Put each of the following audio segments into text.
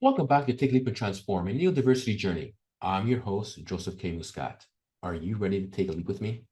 Welcome back to Take a Leap and Transform, a Neurodiversity Journey. I'm your host, Joseph K. Muscat. Are you ready to take a leap with me?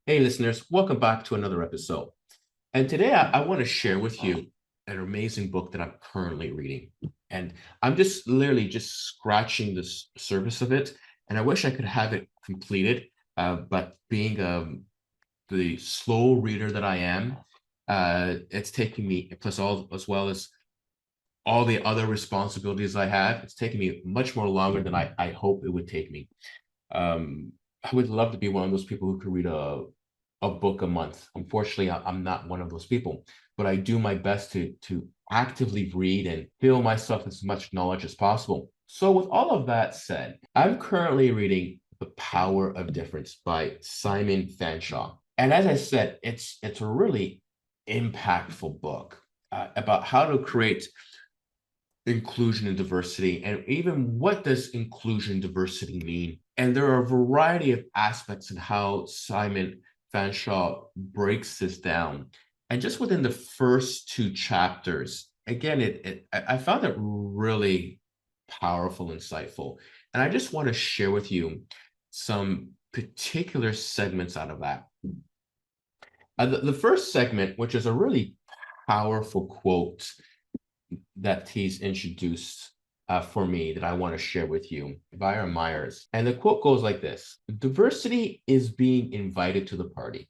Hey, listeners, welcome back to another episode. And today I want to share with you an amazing book that I'm currently reading. And I'm just literally just scratching the surface of it. And I wish I could have it completed. But being the slow reader that I am, it's taking me, plus all as well as all the other responsibilities I have, it's taken me much more longer than I hope it would take me. I would love to be one of those people who could read a book a month. Unfortunately, I'm not one of those people, but I do my best to actively read and fill myself with as much knowledge as possible. So with all of that said, I'm currently reading The Power of Difference by Simon Fanshawe. And as I said, it's a really impactful book about how to create inclusion and diversity, and even what does inclusion and diversity mean. And there are a variety of aspects in how Simon Fanshawe breaks this down. And just within the first two chapters, again, I found it really powerful, insightful. And I just want to share with you some particular segments out of that. The first segment, which is a really powerful quote that he's introduced for me that I want to share with you, via Myers. And the quote goes like this: diversity is being invited to the party,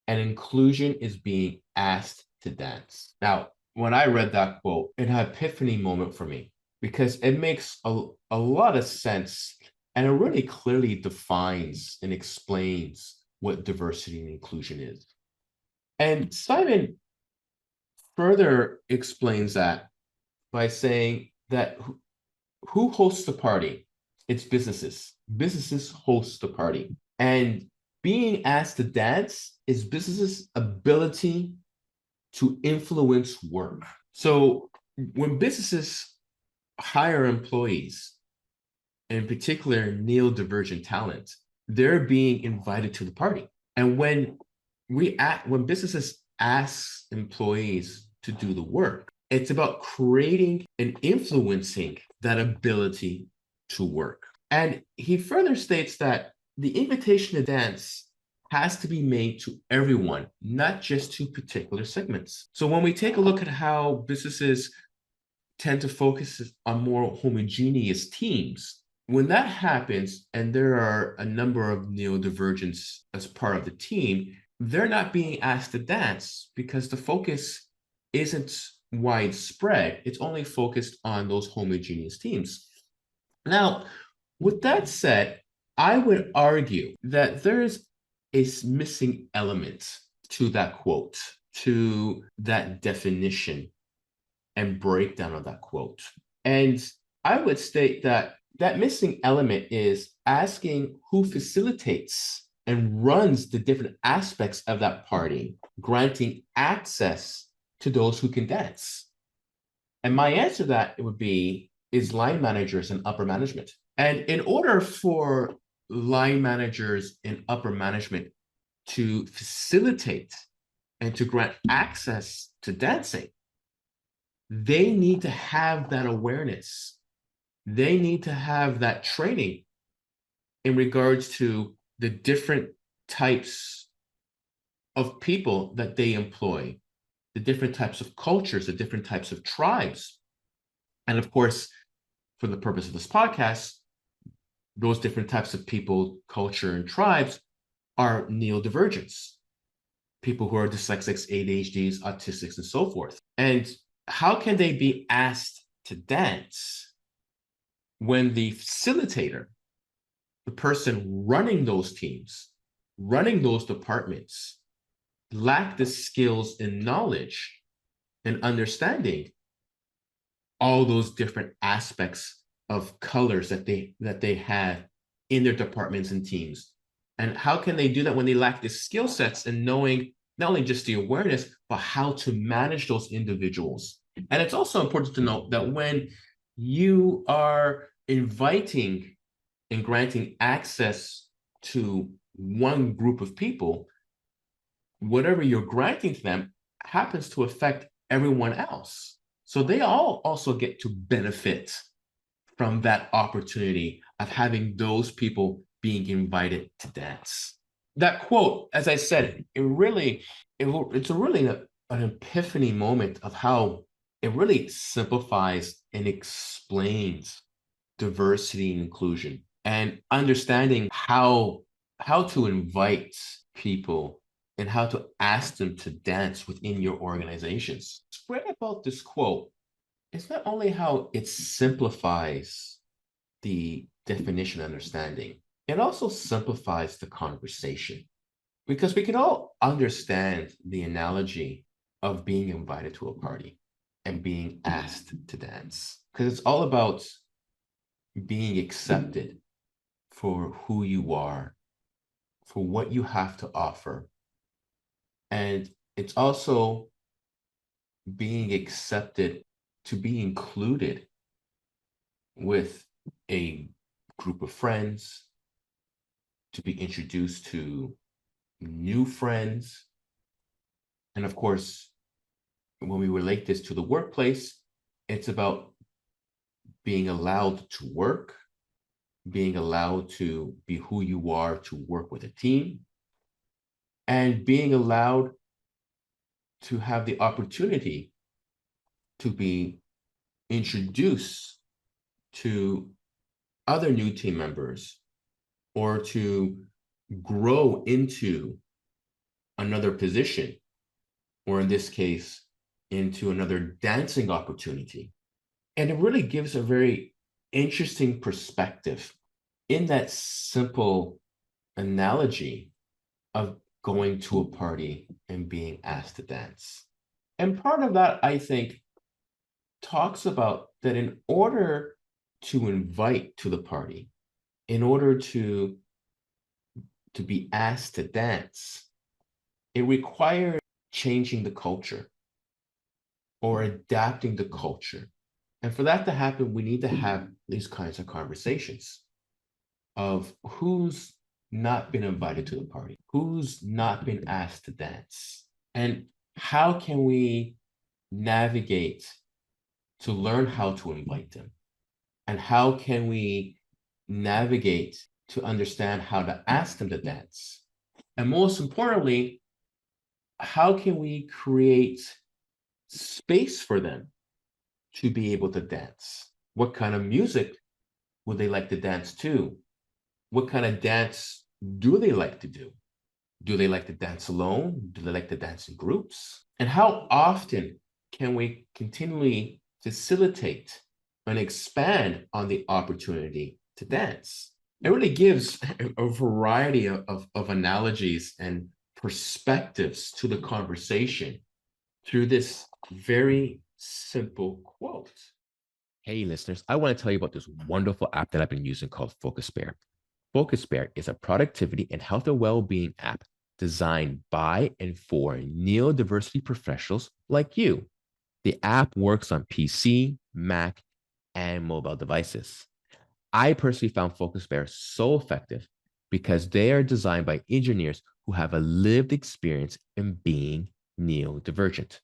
and inclusion is being asked to dance. Now, when I read that quote, it had an epiphany moment for me because it makes a lot of sense, and it really clearly defines and explains what diversity and inclusion is. And Simon further explains that by saying that who hosts the party? It's businesses. Businesses host the party. And being asked to dance is businesses' ability to influence work. So when businesses hire employees, in particular neurodivergent talent, they're being invited to the party. And when businesses ask employees to do the work, it's about creating and influencing that ability to work. And he further states that the invitation to dance has to be made to everyone, not just to particular segments. So when we take a look at how businesses tend to focus on more homogeneous teams, when that happens and there are a number of neurodivergents as part of the team, they're not being asked to dance because the focus isn't widespread. It's only focused on those homogeneous teams. Now, with that said, I would argue that there's a missing element to that quote, to that definition and breakdown of that quote. And I would state that that missing element is asking who facilitates and runs the different aspects of that party, granting access to those who can dance. And my answer to that would be is line managers and upper management. And in order for line managers and upper management to facilitate and to grant access to dancing, they need to have that awareness. They need to have that training in regards to the different types of people that they employ, the different types of cultures, the different types of tribes. And of course, for the purpose of this podcast, those different types of people, culture, and tribes are neurodivergents, people who are dyslexics, ADHDs, autistics, and so forth. And how can they be asked to dance when the facilitator, the person running those teams, running those departments, lack the skills and knowledge and understanding all those different aspects of colors that they have in their departments and teams? And how can they do that when they lack the skill sets and knowing not only just the awareness, but how to manage those individuals? And it's also important to note that when you are inviting and granting access to one group of people, whatever you're granting to them happens to affect everyone else. So they all also get to benefit from that opportunity of having those people being invited to dance. That quote, as I said, it's a really an epiphany moment of how it really simplifies and explains diversity and inclusion and understanding how to invite people and how to ask them to dance within your organizations. What's great about this quote is not only how it simplifies the definition understanding, it also simplifies the conversation because we can all understand the analogy of being invited to a party and being asked to dance because it's all about being accepted for who you are, for what you have to offer. And it's also being accepted to be included with a group of friends, to be introduced to new friends. And of course, when we relate this to the workplace, it's about being allowed to work, being allowed to be who you are, to work with a team, and being allowed to have the opportunity to be introduced to other new team members or to grow into another position, or in this case, into another dancing opportunity. And it really gives a very interesting perspective in that simple analogy of going to a party and being asked to dance. And part of that, I think, talks about that in order to invite to the party, in order to be asked to dance, it requires changing the culture or adapting the culture. And for that to happen, we need to have these kinds of conversations of who's not been invited to the party, who's not been asked to dance, and how can we navigate to learn how to invite them, and how can we navigate to understand how to ask them to dance, and most importantly, how can we create space for them to be able to dance? What kind of music would they like to dance to? What kind of dance do they like to do? Do they like to dance alone? Do they like to dance in groups? And how often can we continually facilitate and expand on the opportunity to dance? It really gives a variety of analogies and perspectives to the conversation through this very simple quote. Hey, listeners, I want to tell you about this wonderful app that I've been using called FocusBear. FocusBear is a productivity and health and well-being app designed by and for neurodiversity professionals like you. The app works on PC, Mac, and mobile devices. I personally found FocusBear so effective because they are designed by engineers who have a lived experience in being neurodivergent.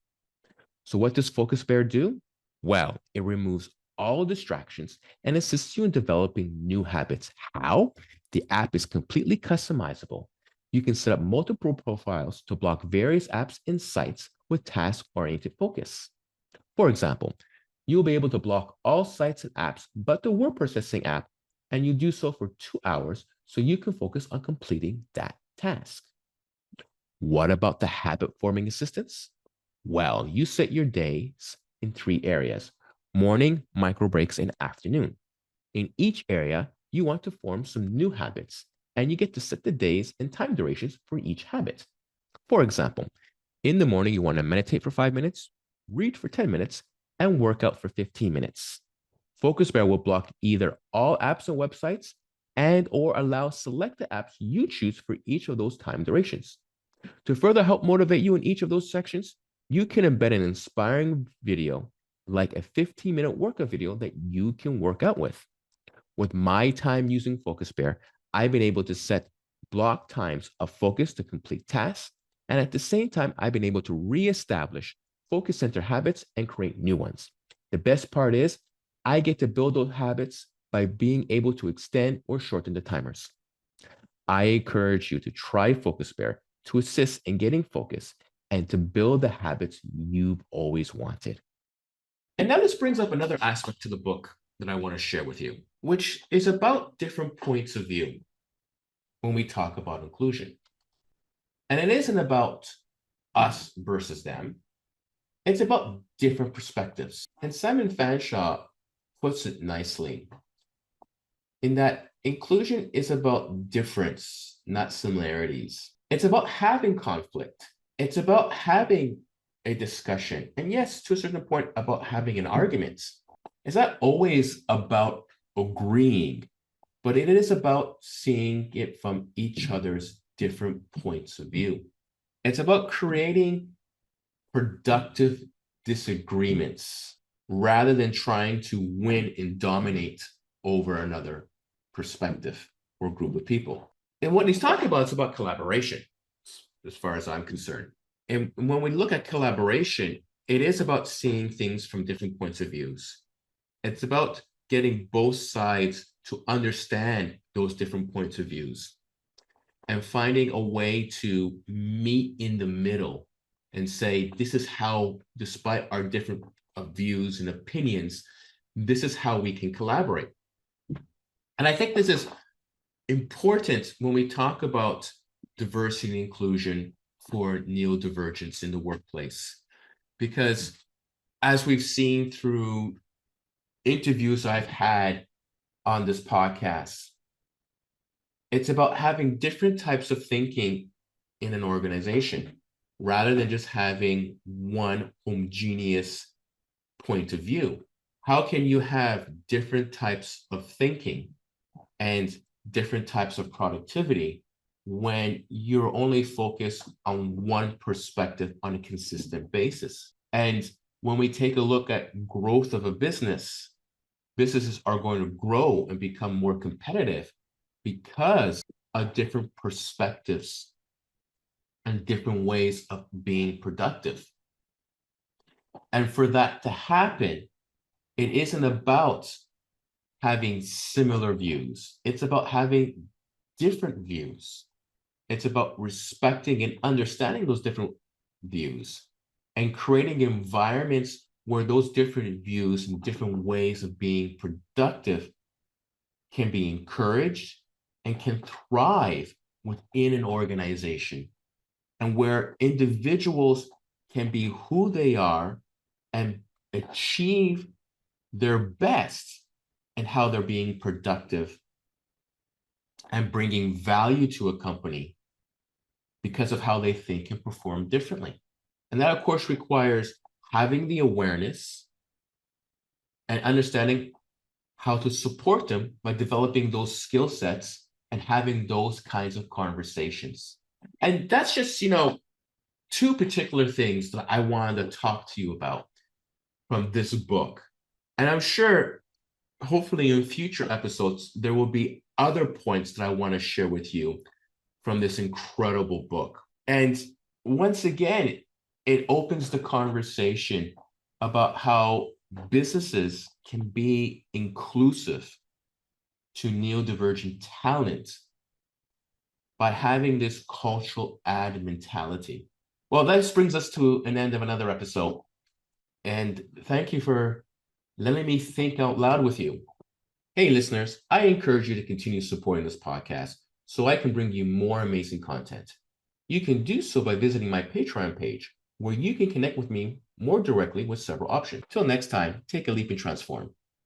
So what does FocusBear do? Well, it removes all distractions and assists you in developing new habits. How? The app is completely customizable. You can set up multiple profiles to block various apps and sites with task-oriented focus. For example, you'll be able to block all sites and apps but the word processing app, and you do so for 2 hours so you can focus on completing that task. What about the habit-forming assistance? Well, you set your days in 3 areas: morning, micro breaks, and afternoon. In each area, you want to form some new habits, and you get to set the days and time durations for each habit. For example, in the morning, you want to meditate for 5 minutes, read for 10 minutes, and work out for 15 minutes. FocusBear will block either all apps and websites and or allow select the apps you choose for each of those time durations. To further help motivate you in each of those sections, you can embed an inspiring video like a 15-minute workout video that you can work out with. With my time using FocusBear, I've been able to set block times of focus to complete tasks, and at the same time, I've been able to reestablish focus center habits and create new ones. The best part is I get to build those habits by being able to extend or shorten the timers. I encourage you to try Focus Bear to assist in getting focus and to build the habits you've always wanted. And now this brings up another aspect to the book that I want to share with you, which is about different points of view when we talk about inclusion. And it isn't about us versus them. It's about different perspectives. And Simon Fanshawe puts it nicely in that inclusion is about difference, not similarities. It's about having conflict. It's about having a discussion. And yes, to a certain point, about having an argument. It's not always about agreeing, but it is about seeing it from each other's different points of view. It's about creating productive disagreements rather than trying to win and dominate over another perspective or group of people. And what he's talking about is about collaboration, as far as I'm concerned. And when we look at collaboration, it is about seeing things from different points of views. It's about getting both sides to understand those different points of views and finding a way to meet in the middle and say, this is how, despite our different views and opinions, this is how we can collaborate. And I think this is important when we talk about diversity and inclusion for neurodivergence in the workplace, because as we've seen through interviews I've had on this podcast, it's about having different types of thinking in an organization rather than just having one homogeneous point of view. How can you have different types of thinking and different types of productivity when you're only focused on one perspective on a consistent basis? And when we take a look at growth of a business, businesses are going to grow and become more competitive because of different perspectives and different ways of being productive. And for that to happen, it isn't about having similar views. It's about having different views. It's about respecting and understanding those different views and creating environments where those different views and different ways of being productive can be encouraged and can thrive within an organization, and where individuals can be who they are and achieve their best and how they're being productive and bringing value to a company because of how they think and perform differently. And that, of course, requires having the awareness and understanding how to support them by developing those skill sets and having those kinds of conversations. And that's just, two particular things that I wanted to talk to you about from this book. And I'm sure, hopefully in future episodes, there will be other points that I want to share with you from this incredible book. And once again, it opens the conversation about how businesses can be inclusive to neurodivergent talent by having this cultural add mentality. Well, that brings us to an end of another episode. And thank you for letting me think out loud with you. Hey, listeners, I encourage you to continue supporting this podcast so I can bring you more amazing content. You can do so by visiting my Patreon page, where you can connect with me more directly with several options. Till next time, take a leap and transform.